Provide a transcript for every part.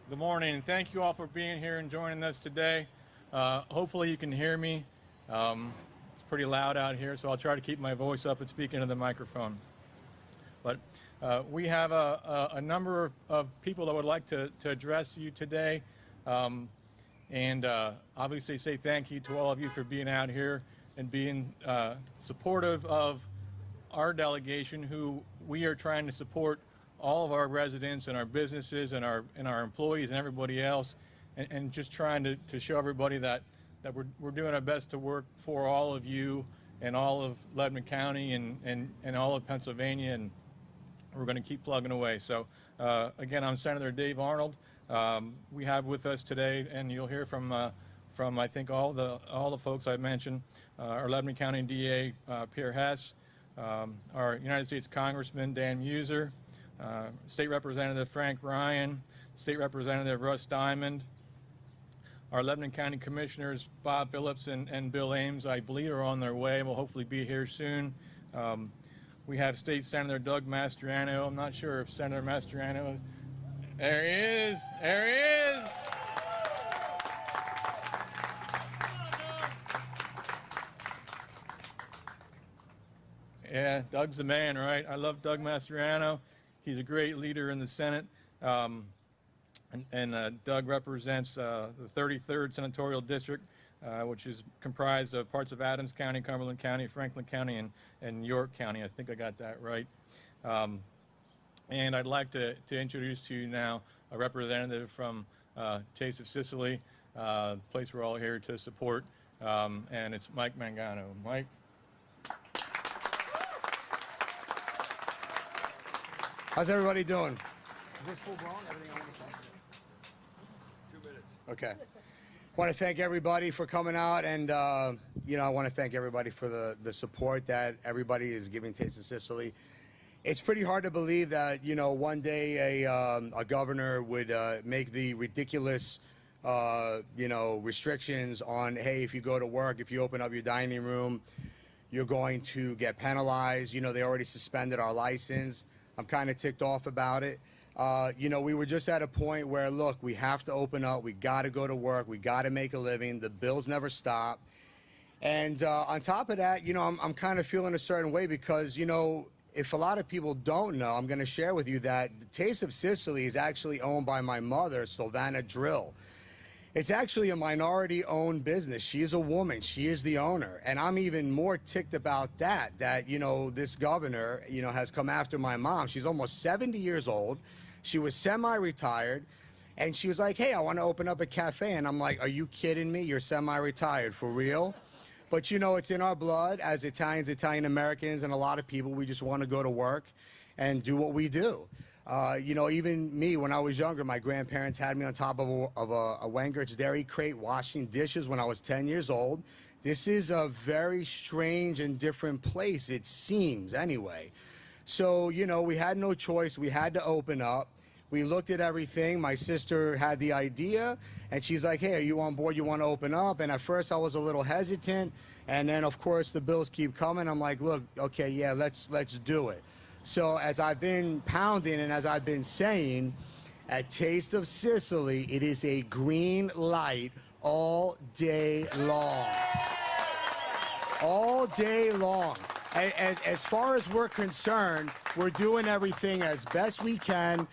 Good morning. Thank you all for being here and joining us today. Hopefully you can hear me. It's pretty loud out here, so I'll try to keep my voice up and speak into the microphone. But we have a number of people that would like to address you today, and obviously say thank you to all of you for being out here and being supportive of our delegation, who we are trying to support all of our residents and our businesses and our employees and everybody else, and just trying to show everybody that we're doing our best to work for all of you and all of Lebanon County and all of Pennsylvania, and we're going to keep plugging away. So again, I'm Senator Dave Arnold. We have with us today, and you'll hear from I think all the folks I mentioned, our Lebanon County DA Pier Hess, our United States Congressman Dan Meuser, State Representative Frank Ryan, State Representative Russ Diamond, our Lebanon County Commissioners Bob Phillips and Bill Ames, I believe, are on their way and will hopefully be here soon. We have State Senator Doug Mastriano. I'm not sure if Senator Mastriano, there he is, there he is. Yeah, Doug's the man, right? I love Doug Mastriano. He's a great leader in the Senate, and Doug represents the 33rd Senatorial District, which is comprised of parts of Adams County, Cumberland County, Franklin County, and York County. I think I got that right. And I'd like to introduce to you now a representative from Taste of Sicily, place we're all here to support, and it's Mike Mangano. Mike. How's everybody doing? Is this full blown? Everything I want to say? 2 minutes. Okay. I want to thank everybody for coming out, and I want to thank everybody for the support that everybody is giving Taste of Sicily. It's pretty hard to believe that one day a governor would make the ridiculous restrictions on, hey, if you go to work, if you open up your dining room, you're going to get penalized. They already suspended our license. I'm kind of ticked off about it. We were just at a point where, look, we have to open up. We got to go to work. We got to make a living. The bills never stop. And on top of that, I'm kind of feeling a certain way because, if a lot of people don't know, I'm going to share with you that the Taste of Sicily is actually owned by my mother, Sylvana Drill. It's actually a minority-owned business. She is a woman. She is the owner. And I'm even more ticked about that this governor, has come after my mom. She's almost 70 years old. She was semi-retired. And she was like, hey, I want to open up a cafe. And I'm like, are you kidding me? You're semi-retired, for real? But, it's in our blood as Italians, Italian-Americans, and a lot of people. We just want to go to work and do what we do. Even me, when I was younger, my grandparents had me on top of a Wengert's dairy crate washing dishes when I was 10 years old. This is a very strange and different place, it seems, anyway. So, we had no choice. We had to open up. We looked at everything. My sister had the idea, and she's like, hey, are you on board? You want to open up? And at first, I was a little hesitant. And then, of course, the bills keep coming. I'm like, look, okay, yeah, let's do it. So as I've been pounding and as I've been saying, at Taste of Sicily, it is a green light all day long. All day long. As far as we're concerned, we're doing everything as best we can.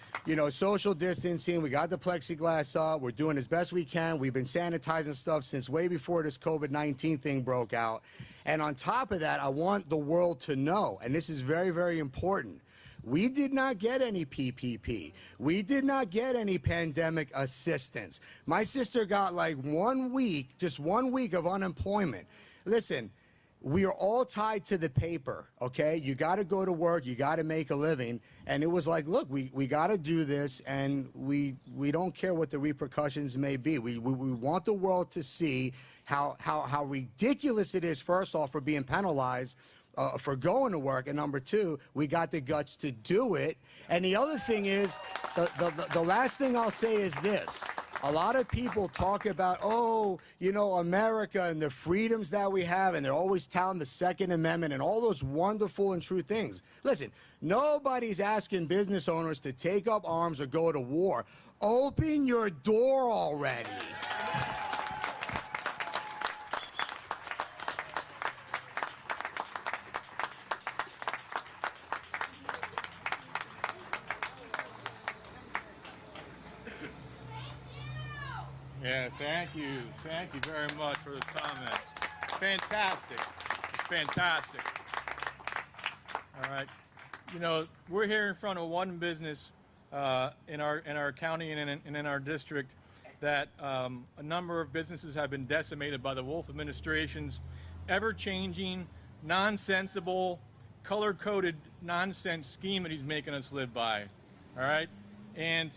Social distancing, we got the plexiglass up, we're doing as best we can. We've been sanitizing stuff since way before this COVID-19 thing broke out. And on top of that, I want the world to know, and this is very, very important, we did not get any PPP. We did not get any pandemic assistance. My sister got like 1 week, just 1 week of unemployment. Listen, we are all tied to the paper, okay? You got to go to work. You got to make a living. And it was like, look, we got to do this, and we don't care what the repercussions may be. We want the world to see how ridiculous it is, first off, for being penalized for going to work, and number two, we got the guts to do it. And the other thing is, the last thing I'll say is this. A lot of people talk about, oh, you know, America and the freedoms that we have, and they're always touting the Second Amendment and all those wonderful and true things. Listen, nobody's asking business owners to take up arms or go to war. Open your door already. Yeah, thank you. Thank you very much for the comments. Fantastic. It's fantastic. All right. You know, we're here in front of one business in our county and in our district that a number of businesses have been decimated by the Wolf administration's ever-changing, nonsensible, color-coded nonsense scheme that he's making us live by. All right? And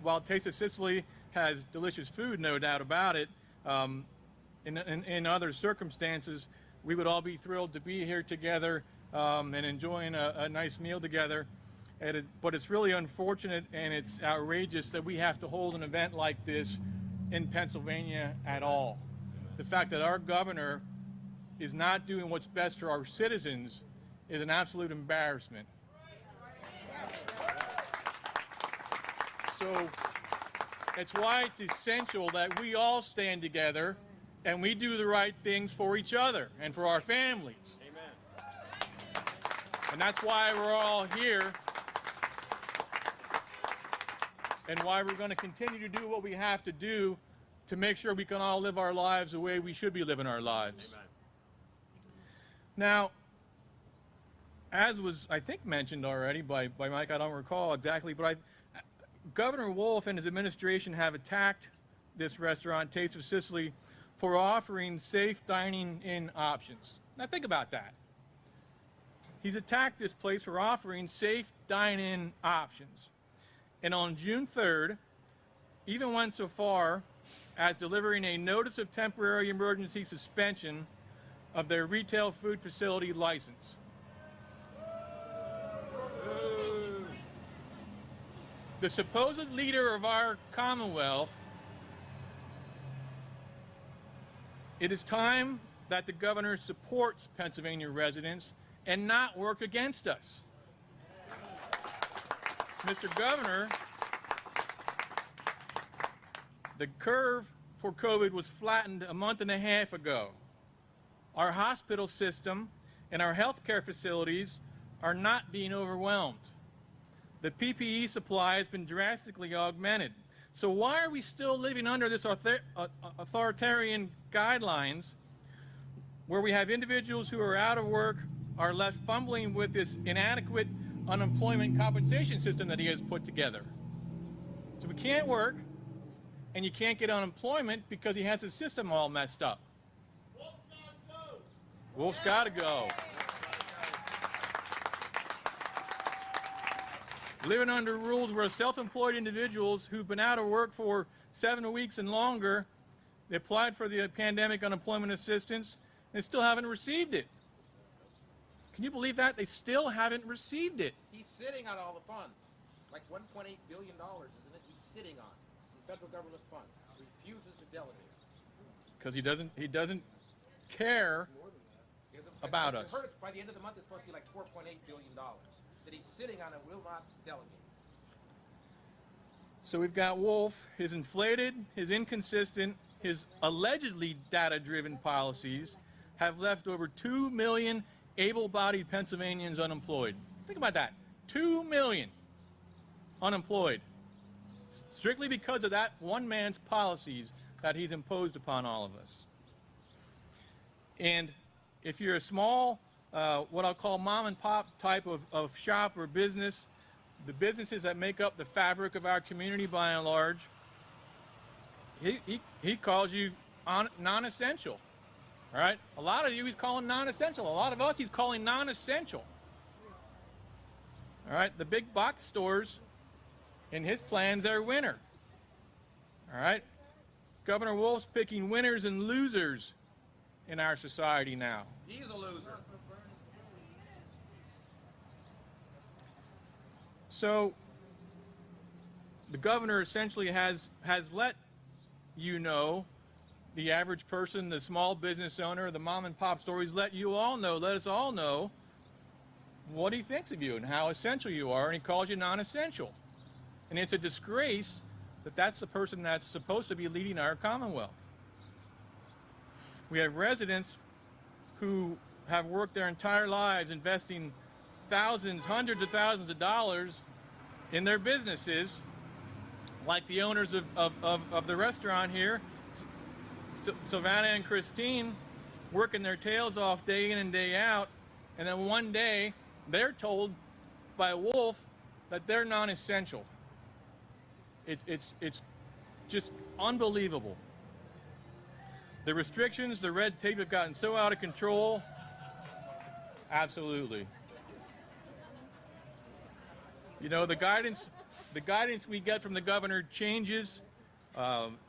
while Taste of Sicily has delicious food, no doubt about it, in other circumstances, we would all be thrilled to be here together and enjoying a nice meal together. But it's really unfortunate and it's outrageous that we have to hold an event like this in Pennsylvania at all. The fact that our governor is not doing what's best for our citizens is an absolute embarrassment. So it's why it's essential that we all stand together and we do the right things for each other and for our families. Amen. And that's why we're all here and why we're going to continue to do what we have to do to make sure we can all live our lives the way we should be living our lives. Amen. Now, as was, I think, mentioned already by Mike, I don't recall exactly, but Governor Wolf and his administration have attacked this restaurant, Taste of Sicily, for offering safe dining-in options. Now think about that. He's attacked this place for offering safe dine-in options. And on June 3rd, even went so far as delivering a notice of temporary emergency suspension of their retail food facility license. The supposed leader of our Commonwealth, it is time that the governor supports Pennsylvania residents and not work against us. Mr. Governor, the curve for COVID was flattened a month and a half ago. Our hospital system and our healthcare facilities are not being overwhelmed. The PPE supply has been drastically augmented. So why are we still living under this authoritarian guidelines where we have individuals who are out of work are left fumbling with this inadequate unemployment compensation system that he has put together? So we can't work and you can't get unemployment because he has his system all messed up. Wolf's got to go. Living under rules where self-employed individuals who've been out of work for 7 weeks and longer, they applied for the pandemic unemployment assistance and still haven't received it. Can you believe that? They still haven't received it. He's sitting on all the funds, like $1.8 billion, isn't it? He's sitting on federal government funds. Refuses to delegate. Because he doesn't care about us. By the end of the month, it's supposed to be like $4.8 billion that he's sitting on and will not delegate. So we've got Wolf, his inflated, his inconsistent, his allegedly data-driven policies have left over 2 million able-bodied Pennsylvanians unemployed. Think about that. 2 million unemployed. Strictly because of that one man's policies that he's imposed upon all of us. And if you're a small, what I'll call mom and pop type of shop or business, the businesses that make up the fabric of our community by and large, he calls you non-essential. All right? A lot of you he's calling non-essential. A lot of us he's calling non-essential. All right? The big box stores, in his plans, are winner. All right? Governor Wolf's picking winners and losers in our society now. He's a loser. So the governor essentially has let you know, the average person, the small business owner, the mom and pop store, he's let us all know what he thinks of you and how essential you are, and he calls you non-essential. And it's a disgrace that that's the person that's supposed to be leading our Commonwealth. We have residents who have worked their entire lives investing thousands, hundreds of thousands of dollars in their businesses, like the owners of the restaurant here, Savannah and Christine, working their tails off day in and day out, and then one day they're told by Wolf that they're non-essential. It's just unbelievable. The restrictions, the red tape have gotten so out of control. Absolutely. You know, the guidance we get from the governor changes.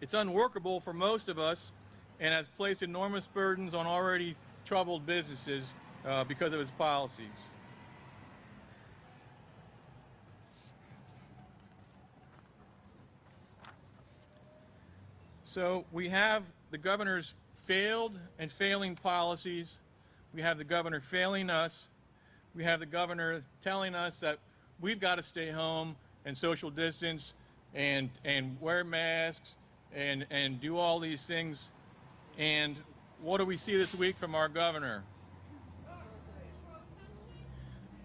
It's unworkable for most of us and has placed enormous burdens on already troubled businesses because of his policies. So we have the governor's failed and failing policies. We have the governor failing us. We have the governor telling us that we've got to stay home and social distance and wear masks and do all these things. And what do we see this week from our governor?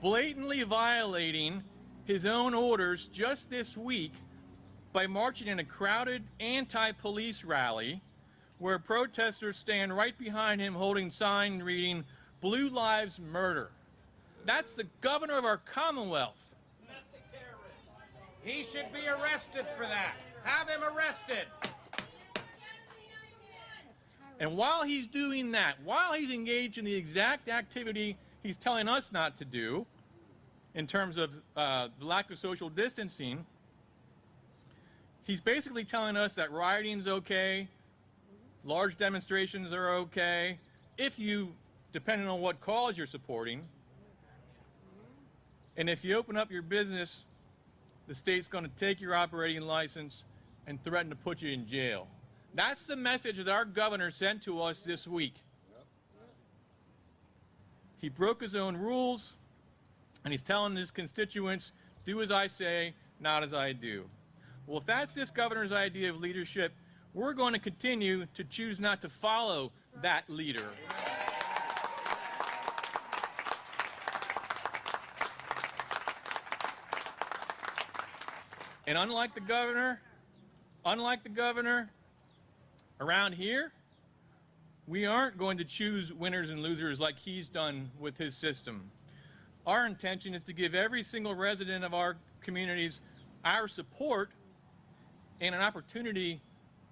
Blatantly violating his own orders just this week by marching in a crowded anti-police rally where protesters stand right behind him holding signs reading, "Blue Lives Murder." That's the governor of our Commonwealth. Domestic terrorist. He should be arrested for that. Have him arrested. And while he's doing that, while he's engaged in the exact activity he's telling us not to do, in terms of the lack of social distancing, he's basically telling us that rioting's okay, large demonstrations are okay, if you, depending on what cause you're supporting, and if you open up your business, the state's going to take your operating license and threaten to put you in jail. That's the message that our governor sent to us this week. He broke his own rules, and he's telling his constituents, do as I say, not as I do. Well, if that's this governor's idea of leadership, we're going to continue to choose not to follow that leader. And unlike the governor, around here, we aren't going to choose winners and losers like he's done with his system. Our intention is to give every single resident of our communities our support and an opportunity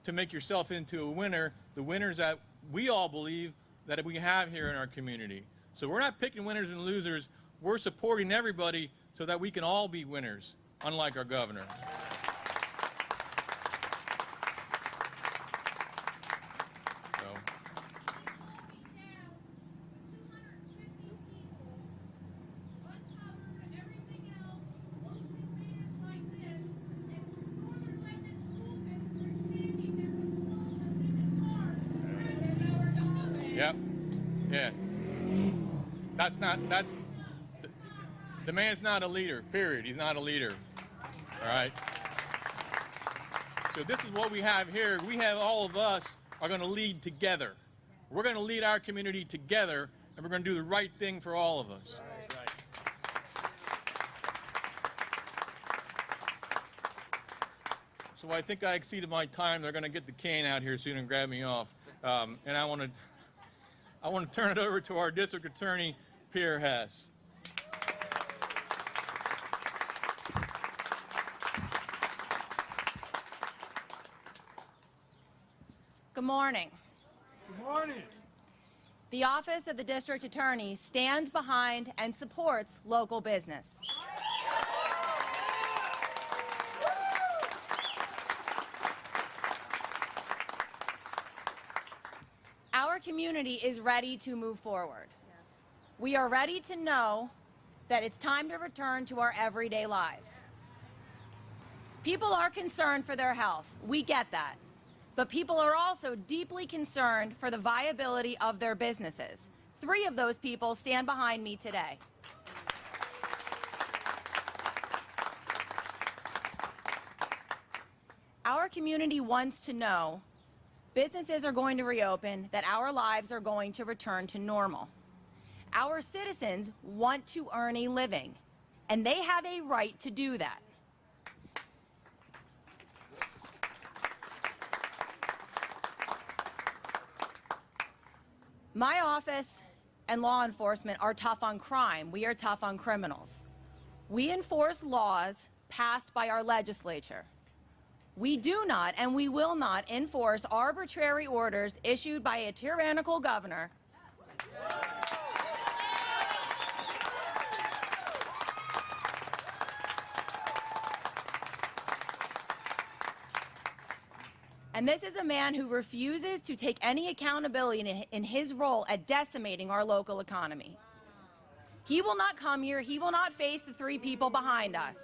to make yourself into a winner, the winners that we all believe that we have here in our community. So we're not picking winners and losers, we're supporting everybody so that we can all be winners, unlike our governor. Yep. Yeah. The man's not a leader, period. He's not a leader. All right. So this is what we have here. We have all of us are going to lead together. We're going to lead our community together, and we're going to do the right thing for all of us. Right. So I think I exceeded my time. They're going to get the cane out here soon and grab me off. And I want to turn it over to our district attorney, Pier Hess. Good morning. Good morning. The Office of the District Attorney stands behind and supports local business. Our community is ready to move forward. We are ready to know that it's time to return to our everyday lives. People are concerned for their health. We get that. But people are also deeply concerned for the viability of their businesses. 3 of those people stand behind me today. Our community wants to know businesses are going to reopen, that our lives are going to return to normal. Our citizens want to earn a living, and they have a right to do that. My office and law enforcement are tough on crime. We are tough on criminals. We enforce laws passed by our legislature. We do not and we will not enforce arbitrary orders issued by a tyrannical governor and this is a man who refuses to take any accountability in his role at decimating our local economy. He will not come here. He will not face the 3 people behind us.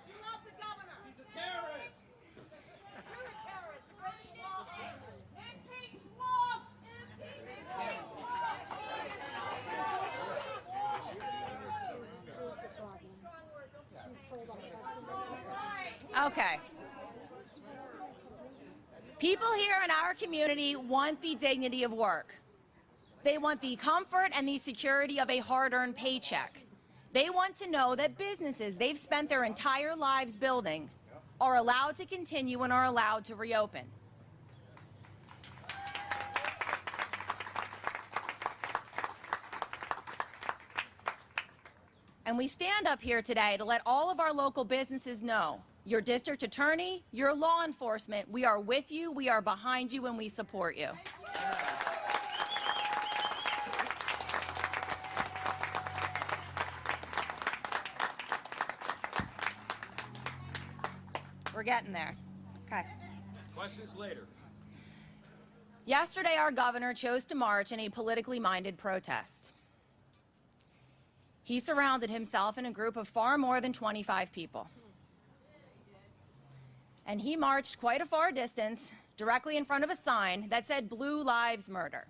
You love the governor. He's a terrorist. You're a terrorist. Impeach Wong. Okay. People here in our community want the dignity of work. They want the comfort and the security of a hard-earned paycheck. They want to know that businesses they've spent their entire lives building are allowed to continue and are allowed to reopen. And we stand up here today to let all of our local businesses know, your district attorney, your law enforcement, we are with you, we are behind you, and we support you. We're getting there. Okay. Questions later. Yesterday, our governor chose to march in a politically minded protest. He surrounded himself in a group of far more than 25 people. And he marched quite a far distance, directly in front of a sign that said "Blue Lives Murder."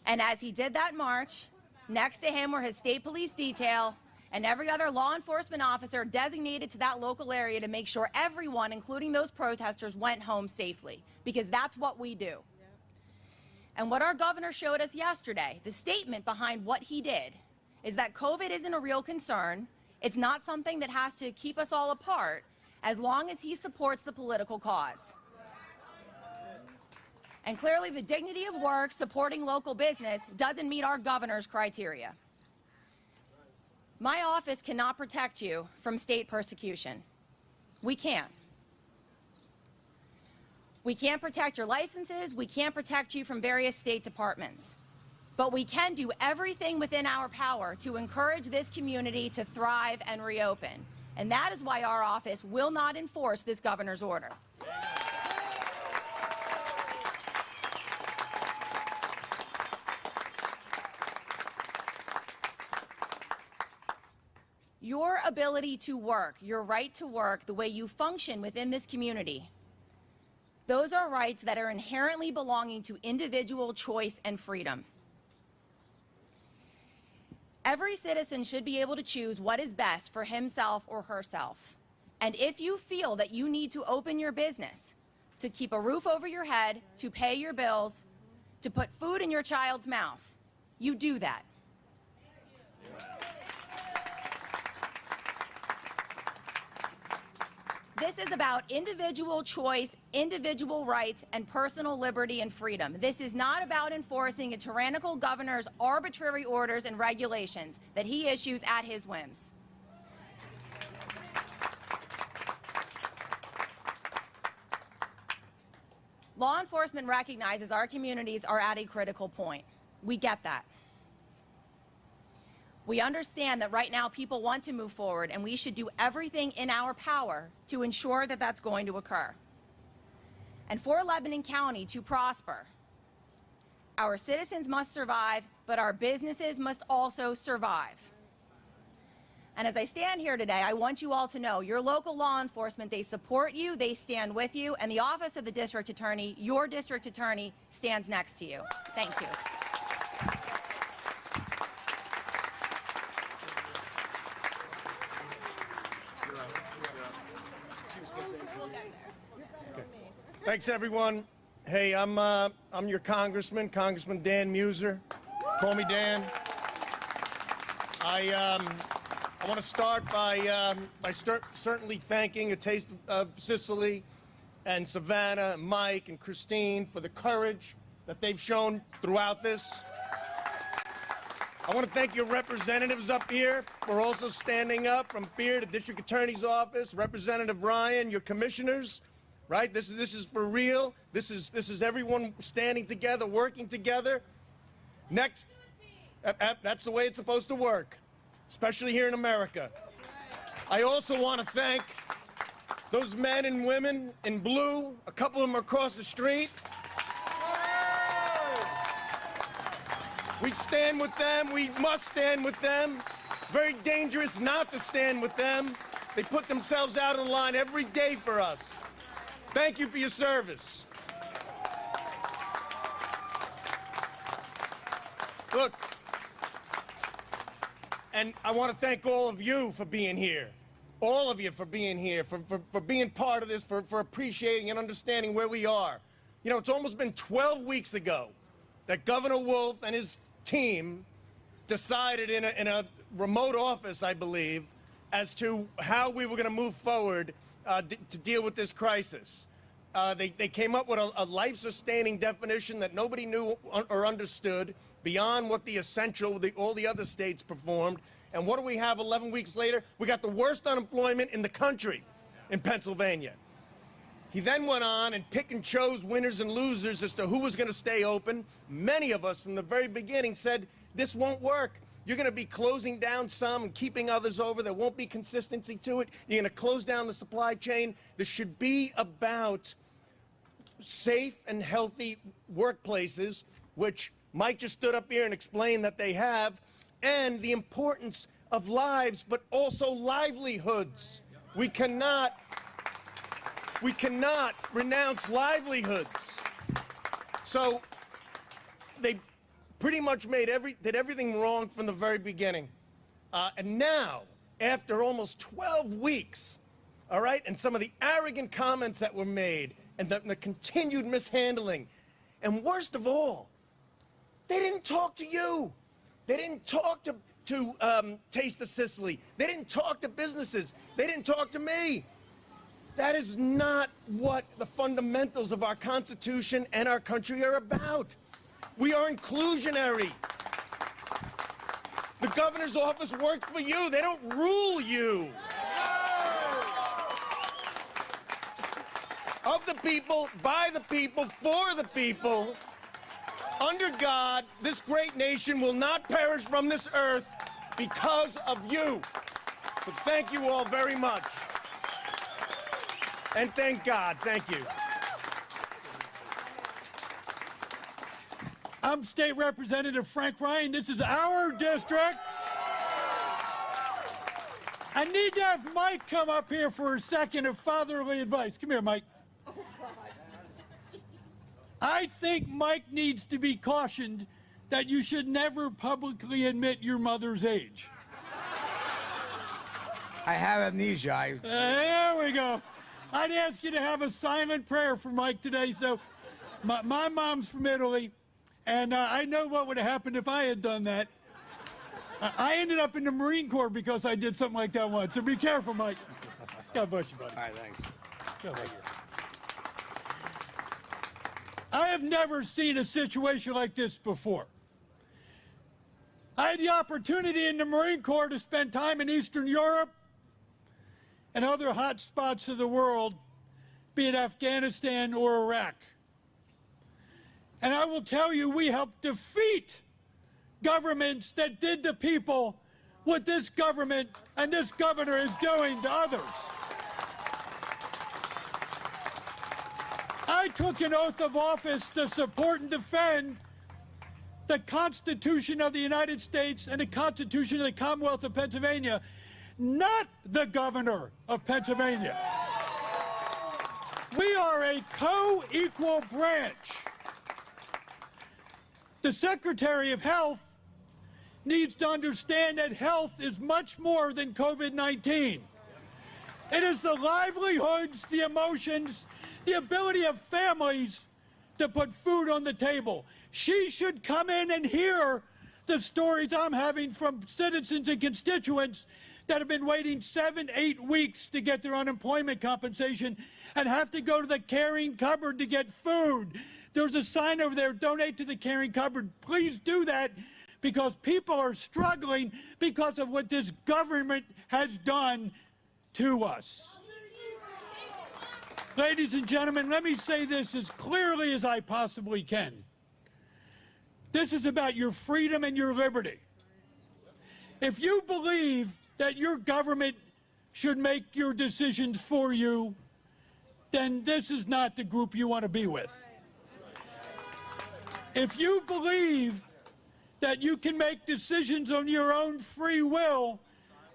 And as he did that march, next to him were his state police detail and every other law enforcement officer designated to that local area to make sure everyone, including those protesters, went home safely, because that's what we do. And what our governor showed us yesterday, the statement behind what he did, is that COVID isn't a real concern. It's not something that has to keep us all apart, as long as he supports the political cause. And clearly the dignity of work, supporting local business, doesn't meet our governor's criteria. My office cannot protect you from state persecution. We can't. We can't protect your licenses. We can't protect you from various state departments. But we can do everything within our power to encourage this community to thrive and reopen. And that is why our office will not enforce this governor's order. Your ability to work, your right to work, the way you function within this community, those are rights that are inherently belonging to individual choice and freedom. Every citizen should be able to choose what is best for himself or herself. And if you feel that you need to open your business to keep a roof over your head, to pay your bills, to put food in your child's mouth, you do that. This is about individual choice, individual rights, and personal liberty and freedom. This is not about enforcing a tyrannical governor's arbitrary orders and regulations that he issues at his whims. Law enforcement recognizes our communities are at a critical point. We get that. We understand that right now people want to move forward, and we should do everything in our power to ensure that that's going to occur. And for Lebanon County to prosper, Our citizens must survive, but our businesses must also survive. And as I stand here today, I want you all to know your local law enforcement, they support you, they stand with you, and the Office of the District Attorney, your District Attorney, stands next to you. Thank you. Thanks, everyone. Hey, I'm your Congressman, Congressman Dan Meuser. Call me Dan. I want to start by certainly thanking a Taste of Sicily and Savannah, and Mike, and Christine for the courage that they've shown throughout this. I want to thank your representatives up here for also standing up, from Pier to District Attorney's Office, Representative Ryan, your commissioners, right? This is for real. This is everyone standing together, working together. Next, that's the way it's supposed to work, especially here in America. I also want to thank those men and women in blue, a couple of them across the street. We stand with them. We must stand with them. It's very dangerous not to stand with them. They put themselves out on the line every day for us. Thank you for your service. Look, and I want to thank all of you for being here. All of you for being here, for being part of this, for appreciating and understanding where we are. You know, it's almost been 12 weeks ago that Governor Wolf and his team decided in a remote office, I believe, as to how we were going to move forward to deal with this crisis. They came up with a life-sustaining definition that nobody knew or understood beyond what the essential, all the other states performed. And what do we have 11 weeks later? We got the worst unemployment in the country in Pennsylvania. He then went on and pick and chose winners and losers as to who was going to stay open. Many of us from the very beginning said, this won't work. You're going to be closing down some and keeping others over. There won't be consistency to it. You're going to close down the supply chain. This should be about safe and healthy workplaces, which Mike just stood up here and explained that they have, and the importance of lives, but also livelihoods. We cannot renounce livelihoods. So they pretty much did everything wrong from the very beginning. And now, after almost 12 weeks, all right, and some of the arrogant comments that were made, and the continued mishandling, and worst of all, they didn't talk to you. They didn't talk to Taste of Sicily. They didn't talk to businesses. They didn't talk to me. That is not what the fundamentals of our Constitution and our country are about. We are inclusionary. The governor's office works for you. They don't rule you. Of the people, by the people, for the people, under God, this great nation will not perish from this earth because of you. So thank you all very much. And thank God. Thank you. I'm State Representative Frank Ryan. This is our district. I need to have Mike come up here for a second of fatherly advice. Come here, Mike. I think Mike needs to be cautioned that you should never publicly admit your mother's age. I have amnesia. There we go. I'd ask you to have a silent prayer for Mike today. So my mom's from Italy, and I know what would have happened if I had done that. I ended up in the Marine Corps because I did something like that once. So be careful, Mike. God bless you, buddy. All right, thanks. God bless you. I have never seen a situation like this before. I had the opportunity in the Marine Corps to spend time in Eastern Europe and other hot spots of the world, be it Afghanistan or Iraq. And I will tell you, we helped defeat governments that did to people what this government and this governor is doing to others. I took an oath of office to support and defend the Constitution of the United States and the Constitution of the Commonwealth of Pennsylvania, not the governor of Pennsylvania. We are a co-equal branch. The Secretary of Health needs to understand that health is much more than COVID-19. It is the livelihoods, the emotions, the ability of families to put food on the table. She should come in and hear the stories I'm having from citizens and constituents that have been waiting 7-8 weeks to get their unemployment compensation and have to go to the caring cupboard to get food. There's a sign over there, donate to the caring cupboard. Please do that, because people are struggling because of what this government has done to us. Ladies and gentlemen, let me say this as clearly as I possibly can. This is about your freedom and your liberty. If you believe that your government should make your decisions for you, then this is not the group you want to be with. If you believe that you can make decisions on your own free will,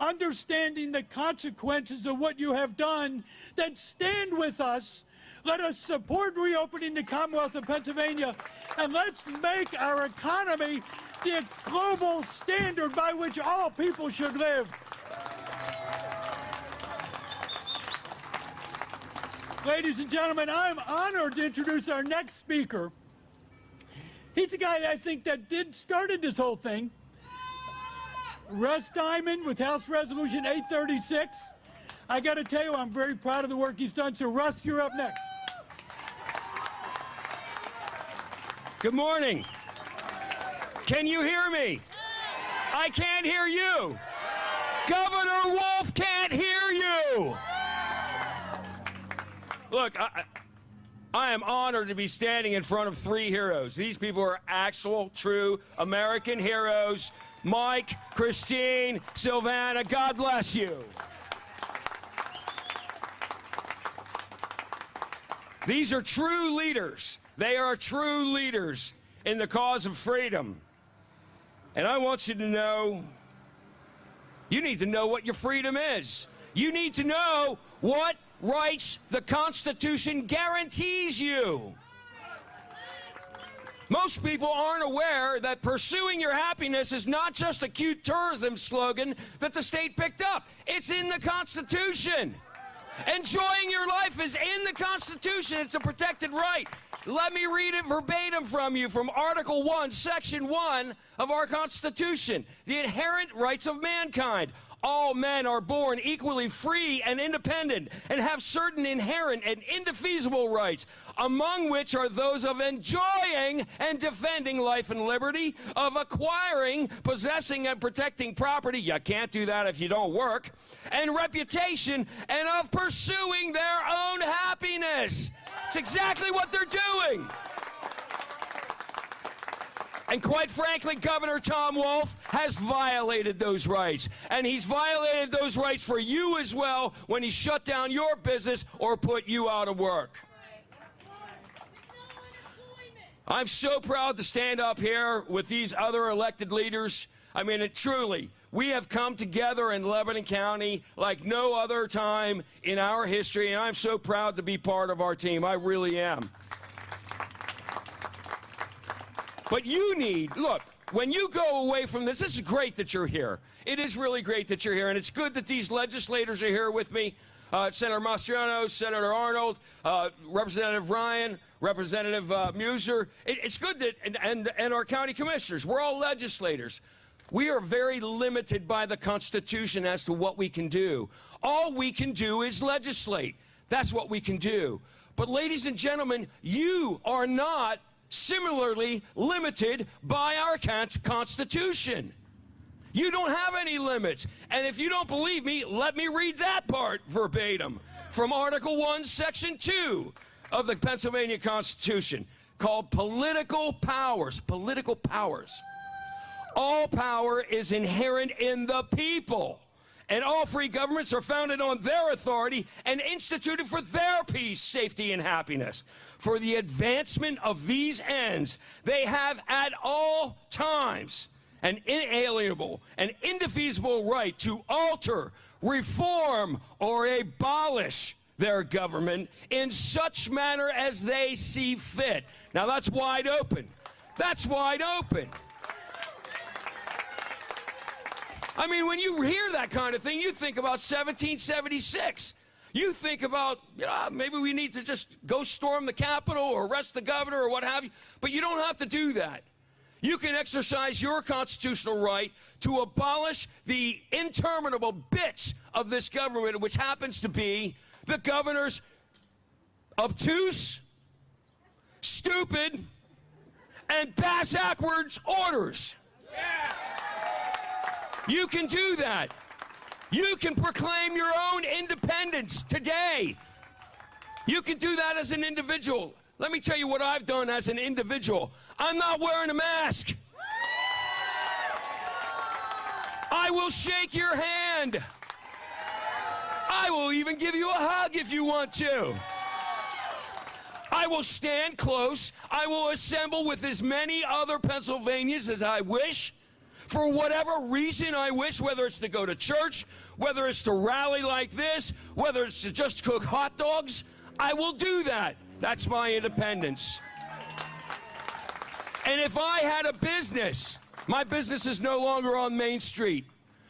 understanding the consequences of what you have done, then stand with us. Let us support reopening the Commonwealth of Pennsylvania, and let's make our economy the global standard by which all people should live. Ladies and gentlemen, I'm honored to introduce our next speaker. He's the guy I think that started this whole thing. Russ Diamond with House Resolution 836. I got to tell you, I'm very proud of the work he's done. So, Russ, you're up next. Good morning. Can you hear me? I can't hear you. Governor Wolf can't hear you. Look, I am honored to be standing in front of three heroes. These people are actual, true American heroes. Mike, Christine, Sylvana, God bless you. These are true leaders. They are true leaders in the cause of freedom. And I want you to know, you need to know what your freedom is. You need to know what rights the Constitution guarantees you. Most people aren't aware that pursuing your happiness is not just a cute tourism slogan that the state picked up. It's in the Constitution. Enjoying your life is in the Constitution. It's a protected right. Let me read it verbatim from you from Article 1, Section 1 of our Constitution. The inherent rights of mankind. All men are born equally free and independent and have certain inherent and indefeasible rights, among which are those of enjoying and defending life and liberty, of acquiring, possessing, and protecting property. You can't do that if you don't work. And reputation, and of pursuing their own happiness. It's exactly what they're doing. And quite frankly, Governor Tom Wolf has violated those rights. And he's violated those rights for you as well when he shut down your business or put you out of work. I'm so proud to stand up here with these other elected leaders. I mean, truly, we have come together in Lebanon County like no other time in our history, and I'm so proud to be part of our team. I really am. But you need, look, when you go away from this is great that you're here. It is really great that you're here, and it's good that these legislators are here with me. Senator Mastriano, Senator Arnold, Representative Ryan, Representative Meuser. It's good that, and our county commissioners, we're all legislators. We are very limited by the Constitution as to what we can do. All we can do is legislate. That's what we can do. But ladies and gentlemen, you are not similarly limited by our Constitution. You don't have any limits. And if you don't believe me, let me read that part verbatim from Article 1, Section 2 of the Pennsylvania Constitution, called political powers. Political powers. All power is inherent in the people And all free governments are founded on their authority and instituted for their peace, safety, and happiness. For the advancement of these ends, they have at all times an inalienable and indefeasible right to alter, reform, or abolish their government in such manner as they see fit. Now that's wide open. That's wide open. I mean, when you hear that kind of thing, you think about 1776. You think about, maybe we need to just go storm the Capitol or arrest the governor or what have you. But you don't have to do that. You can exercise your constitutional right to abolish the interminable bits of this government, which happens to be the governor's obtuse, stupid, and bass-backwards orders. You can do that. You can proclaim your own independence today. You can do that as an individual. Let me tell you what I've done as an individual. I'm not wearing a mask. I will shake your hand. I will even give you a hug if you want to. I will stand close. I will assemble with as many other Pennsylvanians as I wish. For whatever reason I wish, whether it's to go to church, whether it's to rally like this, whether it's to just cook hot dogs, I will do that. That's my independence. And if I had a business, my business is no longer on Main Street.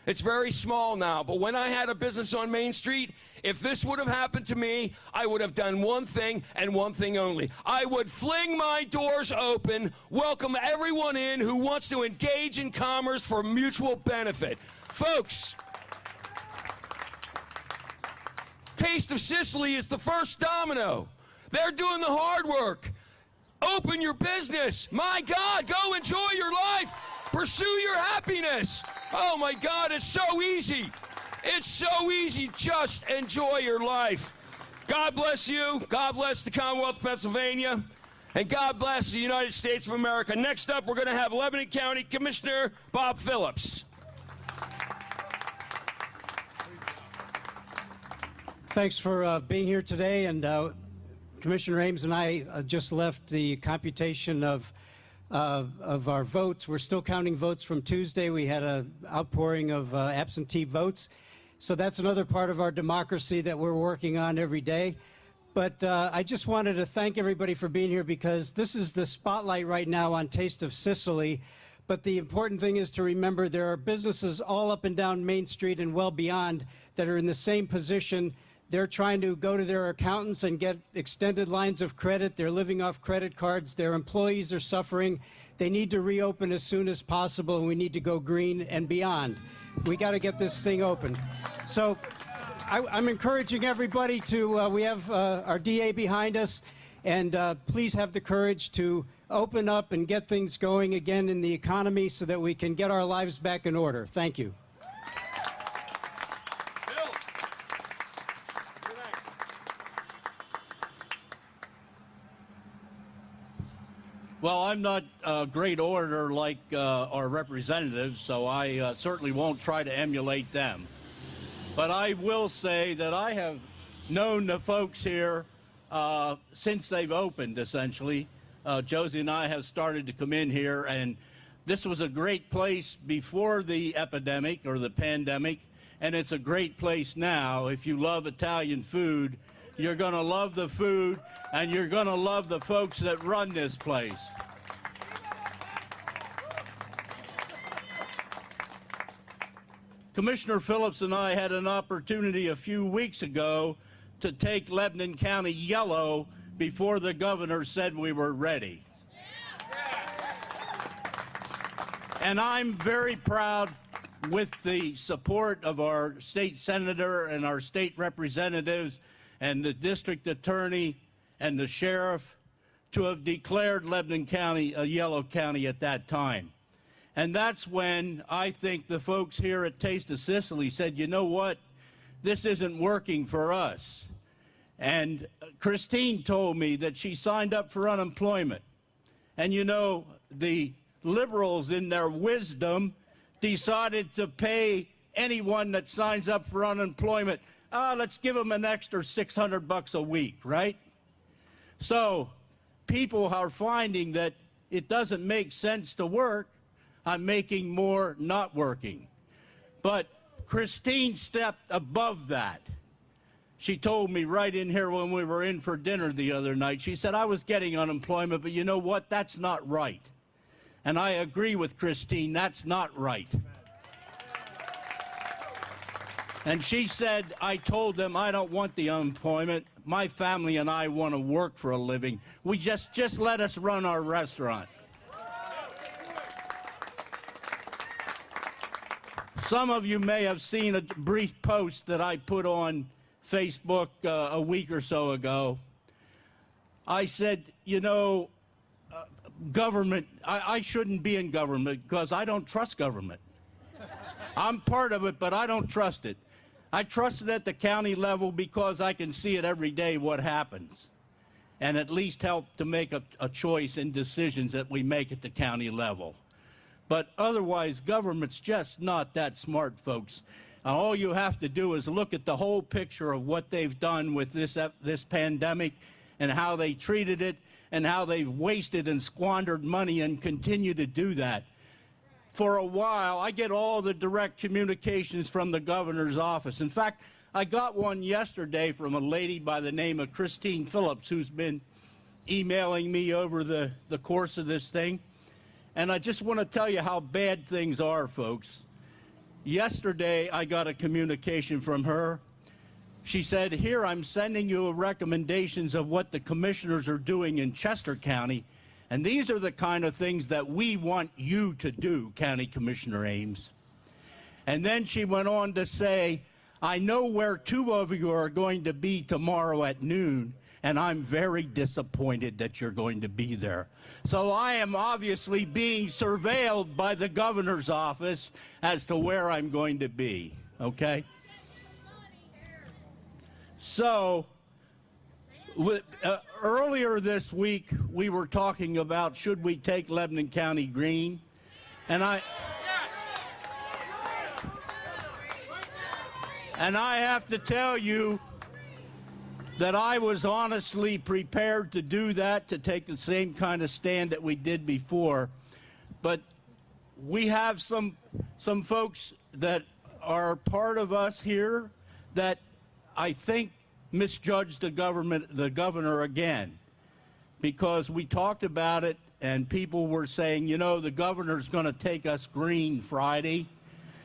It's very small now, but when I had a business on Main Street, if this would have happened to me, I would have done one thing and one thing only. I would fling my doors open, welcome everyone in who wants to engage in commerce for mutual benefit. Folks, Taste of Sicily is the first domino. They're doing the hard work. Open your business. My God, go enjoy your life. Pursue your happiness. Oh my God, it's so easy. It's so easy. Just enjoy your life. God bless you. God bless the Commonwealth of Pennsylvania. And God bless the United States of America. Next up, we're going to have Lebanon County Commissioner Bob Phillips. Thanks for being here today. And Commissioner Ames and I just left the computation of our votes. We're still counting votes from Tuesday. We had an outpouring of absentee votes. So that's another part of our democracy that we're working on every day. But I just wanted to thank everybody for being here because this is the spotlight right now on Taste of Sicily. But the important thing is to remember there are businesses all up and down Main Street and well beyond that are in the same position. They're trying to go to their accountants and get extended lines of credit. They're living off credit cards. Their employees are suffering. They need to reopen as soon as possible, and we need to go green and beyond. We got to get this thing open. So I'm encouraging everybody to, we have our DA behind us, and please have the courage to open up and get things going again in the economy so that we can get our lives back in order. Thank you. Well, I'm not a great orator like our representatives, so I certainly won't try to emulate them. But I will say that I have known the folks here since they've opened, essentially. Josie and I have started to come in here, and this was a great place before the epidemic or the pandemic, and it's a great place now. If you love Italian food, you're going to love the food, and you're going to love the folks that run this place. Commissioner Phillips and I had an opportunity a few weeks ago to take Lebanon County yellow before the governor said we were ready. And I'm very proud, with the support of our state senator and our state representatives and the district attorney and the sheriff, to have declared Lebanon County a yellow county at that time. And that's when I think the folks here at Taste of Sicily said, you know what, this isn't working for us. And Christine told me that she signed up for unemployment. And you know, the liberals in their wisdom decided to pay anyone that signs up for unemployment, let's give them an extra $600 a week, right? So people are finding that it doesn't make sense to work. I'm making more not working. But Christine stepped above that. She told me right in here when we were in for dinner the other night, she said, I was getting unemployment, but you know what? That's not right. And I agree with Christine, that's not right. And she said, I told them I don't want the unemployment. My family and I want to work for a living. We just let us run our restaurant. Some of you may have seen a brief post that I put on Facebook a week or so ago. I said, you know, government, I shouldn't be in government because I don't trust government. I'm part of it, but I don't trust it. I trust it at the county level because I can see it every day what happens, and at least help to make a choice in decisions that we make at the county level. But otherwise, government's just not that smart, folks. All you have to do is look at the whole picture of what they've done with this pandemic and how they treated it and how they've wasted and squandered money and continue to do that. For a while, I get all the direct communications from the governor's office. In fact, I got one yesterday from a lady by the name of Christine Phillips, who's been emailing me over the course of this thing. And I just want to tell you how bad things are, folks. Yesterday, I got a communication from her. She said, here, I'm sending you recommendations of what the commissioners are doing in Chester County. And these are the kind of things that we want you to do, County Commissioner Ames. And then she went on to say, I know where two of you are going to be tomorrow at noon, and I'm very disappointed that you're going to be there. So I am obviously being surveilled by the governor's office as to where I'm going to be, okay? So, earlier this week, we were talking about should we take Lebanon County green, and I have to tell you that I was honestly prepared to do that, to take the same kind of stand that we did before. But we have some folks that are part of us here that I think misjudged the governor again, because we talked about it and people were saying, you know, the governor's going to take us green Friday,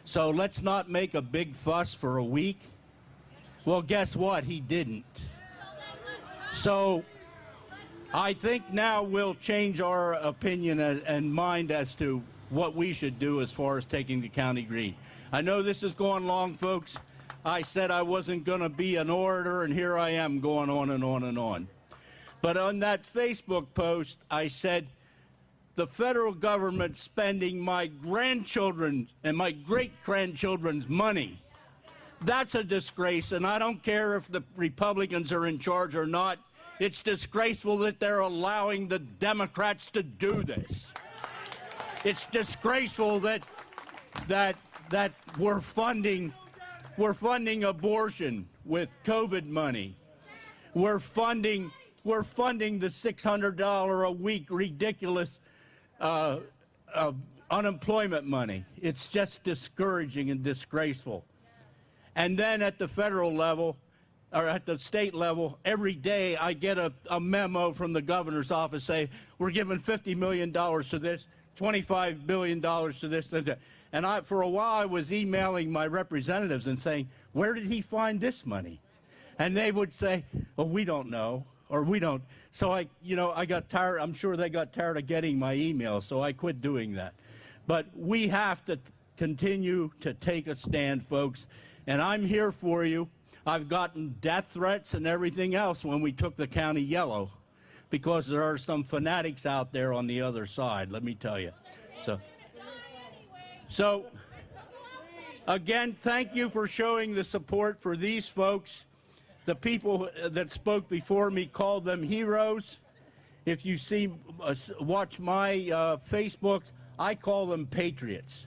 so let's not make a big fuss for a week. Well, guess what? He didn't. So I think now we'll change our opinion and mind as to what we should do as far as taking the county green. I know this is going long, folks. I said I wasn't going to be an orator, and here I am going on and on and on. But on that Facebook post, I said, the federal government spending my grandchildren and my great-grandchildren's money. That's a disgrace, and I don't care if the Republicans are in charge or not. It's disgraceful that they're allowing the Democrats to do this. It's disgraceful that we're funding abortion with COVID money. We're funding the $600 a week ridiculous unemployment money. It's just discouraging and disgraceful. And then at the federal level, or at the state level, every day I get a memo from the governor's office saying, we're giving $50 million to this, $25 billion to this, and that. And for a while, I was emailing my representatives and saying, where did he find this money? And they would say, well, we don't know, or we don't. So I got tired. I'm sure they got tired of getting my emails, so I quit doing that. But we have to continue to take a stand, folks. And I'm here for you. I've gotten death threats and everything else when we took the county yellow, because there are some fanatics out there on the other side, let me tell you. So, again, thank you for showing the support for these folks. The people that spoke before me called them heroes. If you watch my Facebook, I call them patriots.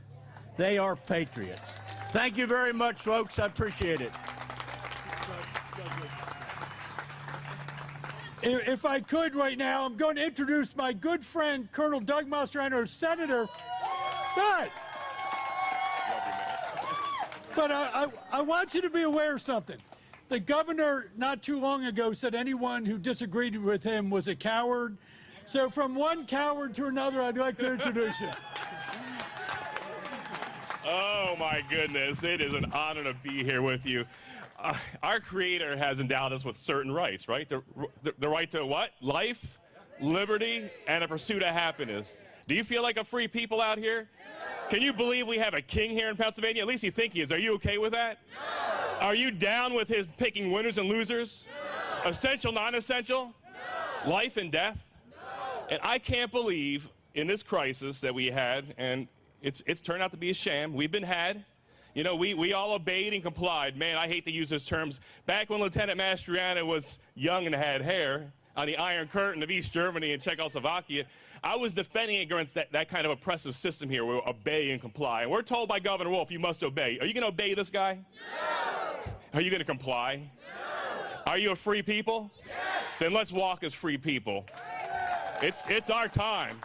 They are patriots. Thank you very much, folks. I appreciate it. If I could right now, I'm going to introduce my good friend, Colonel Doug Mastriano, Senator. But I want you to be aware of something. The governor not too long ago said anyone who disagreed with him was a coward. So from one coward to another, I'd like to introduce you. Oh my goodness, it is an honor to be here with you. Our Creator has endowed us with certain rights, right? The right to what? Life, liberty, and a pursuit of happiness. Do you feel like a free people out here? Can you believe we have a king here in Pennsylvania? At least you think he is. Are you okay with that? No. Are you down with his picking winners and losers? No. Essential, non-essential? No. Life and death? No. And I can't believe in this crisis that we had, and it's turned out to be a sham. We've been had. You know, we all obeyed and complied. Man, I hate to use those terms. Back when Lieutenant Mastriano was young and had hair on the Iron Curtain of East Germany and Czechoslovakia, I was defending against that kind of oppressive system here where we obey and comply. And we're told by Governor Wolf, you must obey. Are you going to obey this guy? No. Are you going to comply? No. Are you a free people? Yes. Then let's walk as free people. It's our time.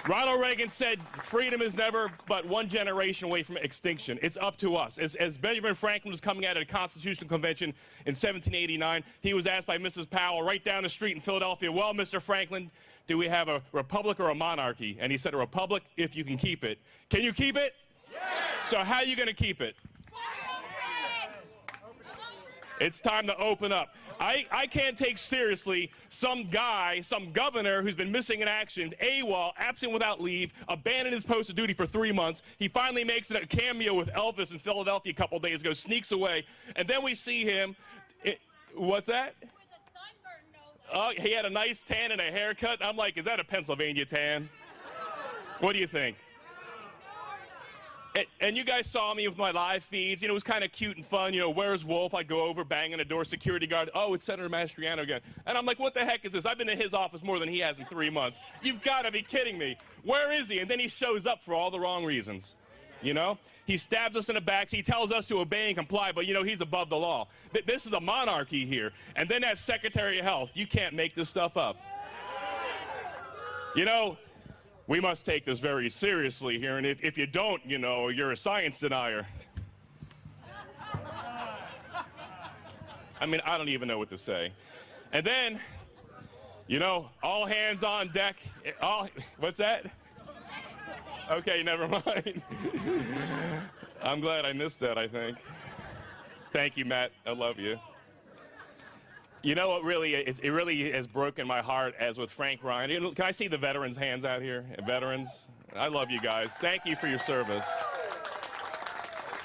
Ronald Reagan said freedom is never but one generation away from extinction. It's up to us. As Benjamin Franklin was coming out at a constitutional convention in 1789, he was asked by Mrs. Powell right down the street in Philadelphia, well, Mr. Franklin, do we have a republic or a monarchy? And he said, a republic if you can keep it. Can you keep it? Yes. So how are you going to keep it? It's time to open up. I can't take seriously some guy, some governor who's been missing in action, AWOL, absent without leave, abandoned his post of duty for 3 months. He finally makes a cameo with Elvis in Philadelphia a couple days ago, sneaks away, and then we see him. What's that? Oh, he had a nice tan and a haircut. I'm like, is that a Pennsylvania tan? What do you think? And you guys saw me with my live feeds. You know, it was kind of cute and fun. You know, where's Wolf? I'd go over, bang on the door, security guard. Oh, it's Senator Mastriano again. And I'm like, what the heck is this? I've been in his office more than he has in 3 months. You've got to be kidding me. Where is he? And then he shows up for all the wrong reasons. You know, he stabs us in the back. He tells us to obey and comply, but, you know, he's above the law. This is a monarchy here. And then that Secretary of Health. You can't make this stuff up. You know, we must take this very seriously here, and if you don't, you know, you're a science denier. I mean, I don't even know what to say. And then, you know, all hands on deck. What's that? Okay, never mind. I'm glad I missed that, I think. Thank you, Matt. I love you. You know what really, it really has broken my heart, as with Frank Ryan. Can I see the veterans' hands out here? Veterans, I love you guys. Thank you for your service.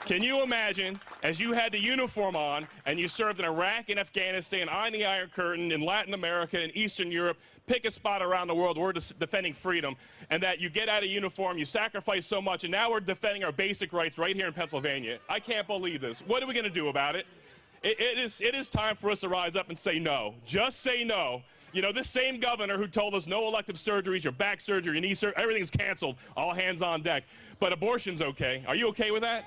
Can you imagine, as you had the uniform on and you served in Iraq and Afghanistan, on the Iron Curtain, in Latin America, in Eastern Europe, pick a spot around the world, we're defending freedom, and that you get out of uniform, you sacrifice so much, and now we're defending our basic rights right here in Pennsylvania. I can't believe this. What are we going to do about it? It is time for us to rise up and say no. Just say no. You know, this same governor who told us no elective surgeries, your back surgery, your knee surgery, everything's canceled, all hands on deck. But abortion's okay. Are you okay with that?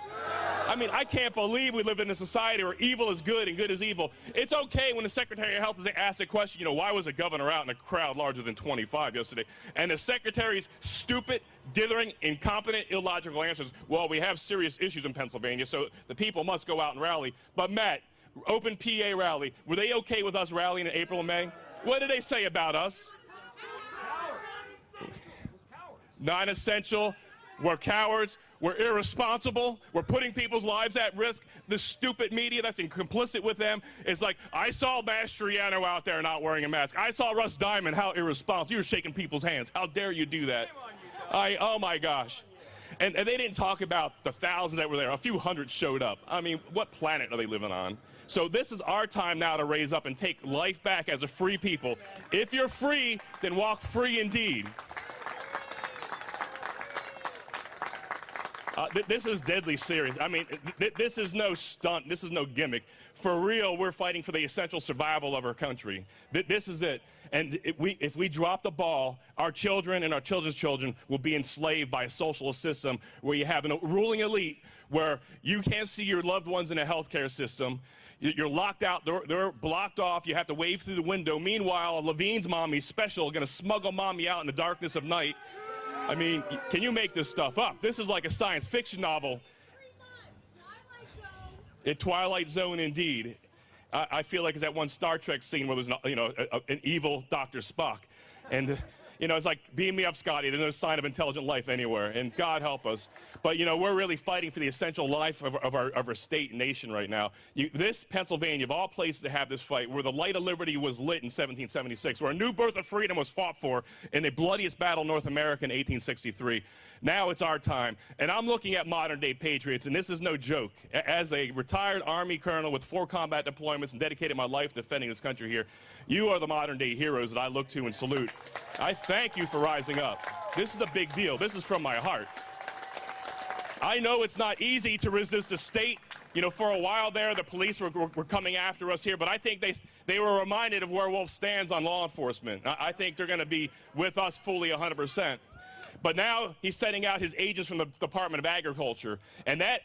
I mean, I can't believe we live in a society where evil is good and good is evil. It's okay when the Secretary of Health is asked a question, you know, why was a governor out in a crowd larger than 25 yesterday? And the Secretary's stupid, dithering, incompetent, illogical answers, well, we have serious issues in Pennsylvania, so the people must go out and rally. But Matt, open PA rally. Were they okay with us rallying in April and May? What did they say about us? Non-essential. We're cowards. We're irresponsible. We're putting people's lives at risk. The stupid media that's complicit with them is like, I saw Mastriano out there not wearing a mask. I saw Russ Diamond. How irresponsible. You were shaking people's hands. How dare you do that? Oh, my gosh. And they didn't talk about the thousands that were there. A few hundred showed up. I mean, what planet are they living on? So this is our time now to raise up and take life back as a free people. If you're free, then walk free indeed. This is deadly serious. I mean, this is no stunt. This is no gimmick. For real, we're fighting for the essential survival of our country. This is it. And if we drop the ball, our children and our children's children will be enslaved by a socialist system where you have a ruling elite where you can't see your loved ones in a healthcare system. You're locked out. They're blocked off. You have to wave through the window. Meanwhile, Levine's mommy special going to smuggle mommy out in the darkness of night. I mean, can you make this stuff up? This is like a science fiction novel. A Twilight Zone, indeed. I feel like it's that one Star Trek scene where there's an evil Dr. Spock. And, it's like, beam me up, Scotty. There's no sign of intelligent life anywhere. And God help us. But, we're really fighting for the essential life of our state and nation right now. This Pennsylvania, of all places to have this fight, where the light of liberty was lit in 1776, where a new birth of freedom was fought for in the bloodiest battle in North America in 1863. Now it's our time. And I'm looking at modern-day patriots, and this is no joke. As a retired Army colonel with 4 combat deployments and dedicated my life defending this country here, you are the modern-day heroes that I look to and salute. I thank you for rising up. This is a big deal. This is from my heart. I know it's not easy to resist the state. For a while there, the police were coming after us here, but I think they were reminded of where Wolf stands on law enforcement. I think they're going to be with us fully 100%. But now he's sending out his agents from the Department of Agriculture. And that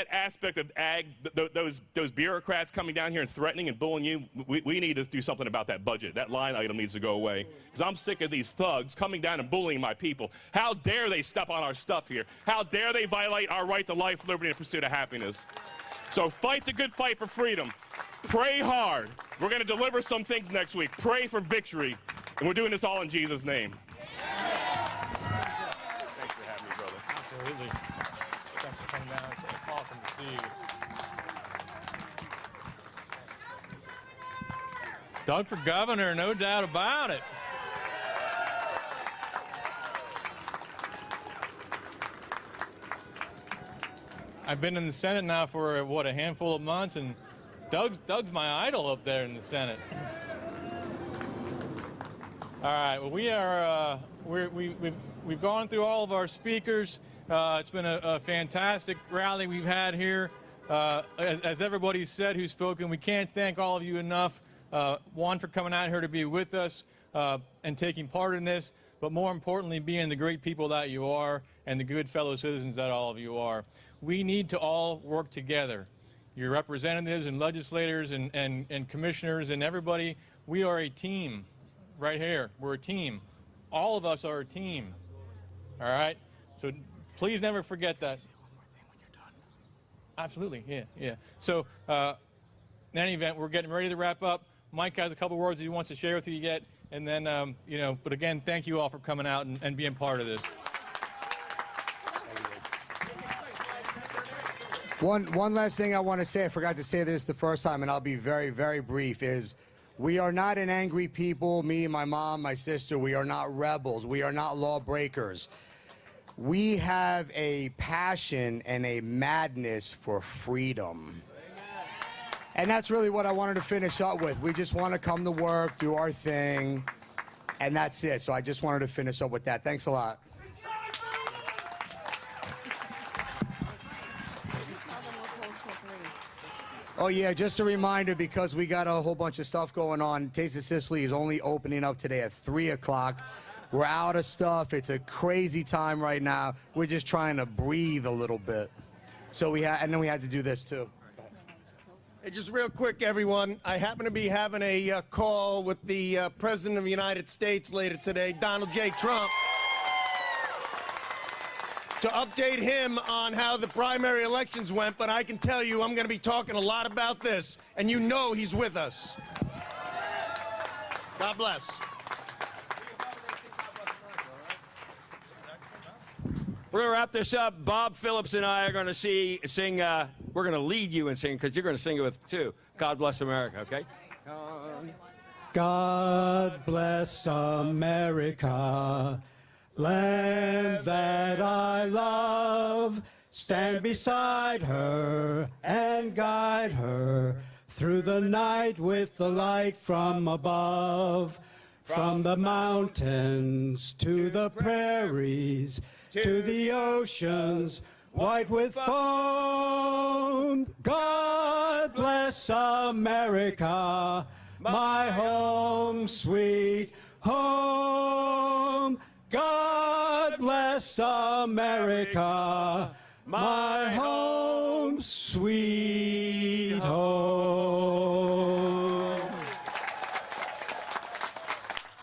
aspect of ag, those bureaucrats coming down here and threatening and bullying you, we need to do something about that budget. That line item needs to go away. Because I'm sick of these thugs coming down and bullying my people. How dare they step on our stuff here? How dare they violate our right to life, liberty, and pursuit of happiness? So fight the good fight for freedom. Pray hard. We're going to deliver some things next week. Pray for victory. And we're doing this all in Jesus' name. Absolutely. Thanks for coming down. It's awesome to see you. Doug for governor, no doubt about it. I've been in the Senate now for, a handful of months, and Doug's my idol up there in the Senate. All right, well, we are, we've gone through all of our speakers. It's been a fantastic rally we've had here. As everybody said who's spoken, we can't thank all of you enough. One, for coming out here to be with us and taking part in this, but more importantly, being the great people that you are and the good fellow citizens that all of you are. We need to all work together. Your representatives and legislators and commissioners and everybody, we are a team right here. We're a team. All of us are a team. All right? So please never forget that. Absolutely, yeah. So in any event, we're getting ready to wrap up. Mike has a couple words he wants to share with you yet, and then, but again, thank you all for coming out and being part of this. One last thing I want to say, I forgot to say this the first time, and I'll be very, very brief, is we are not an angry people, me, my mom, my sister. We are not rebels. We are not lawbreakers. We have a passion and a madness for freedom. And that's really what I wanted to finish up with. We just want to come to work, do our thing, and that's it. So I just wanted to finish up with that. Thanks a lot. Oh, yeah, just a reminder, because we got a whole bunch of stuff going on. Taste of Sicily is only opening up today at 3 o'clock. We're out of stuff. It's a crazy time right now. We're just trying to breathe a little bit. So and then we had to do this, too. Hey, just real quick, everyone. I happen to be having a call with the President of the United States later today, Donald J. Trump, to update him on how the primary elections went, but I can tell you I'm going to be talking a lot about this, and you know he's with us. God bless. We're going to wrap this up. Bob Phillips and I are going to sing. We're going to lead you in singing because you're going to sing it with too. God bless America, okay? God bless America, land that I love. Stand beside her and guide her through the night with the light from above. From the mountains to the prairies, to the oceans, white with foam. God bless America, my home, sweet home. God bless America, my home, sweet home.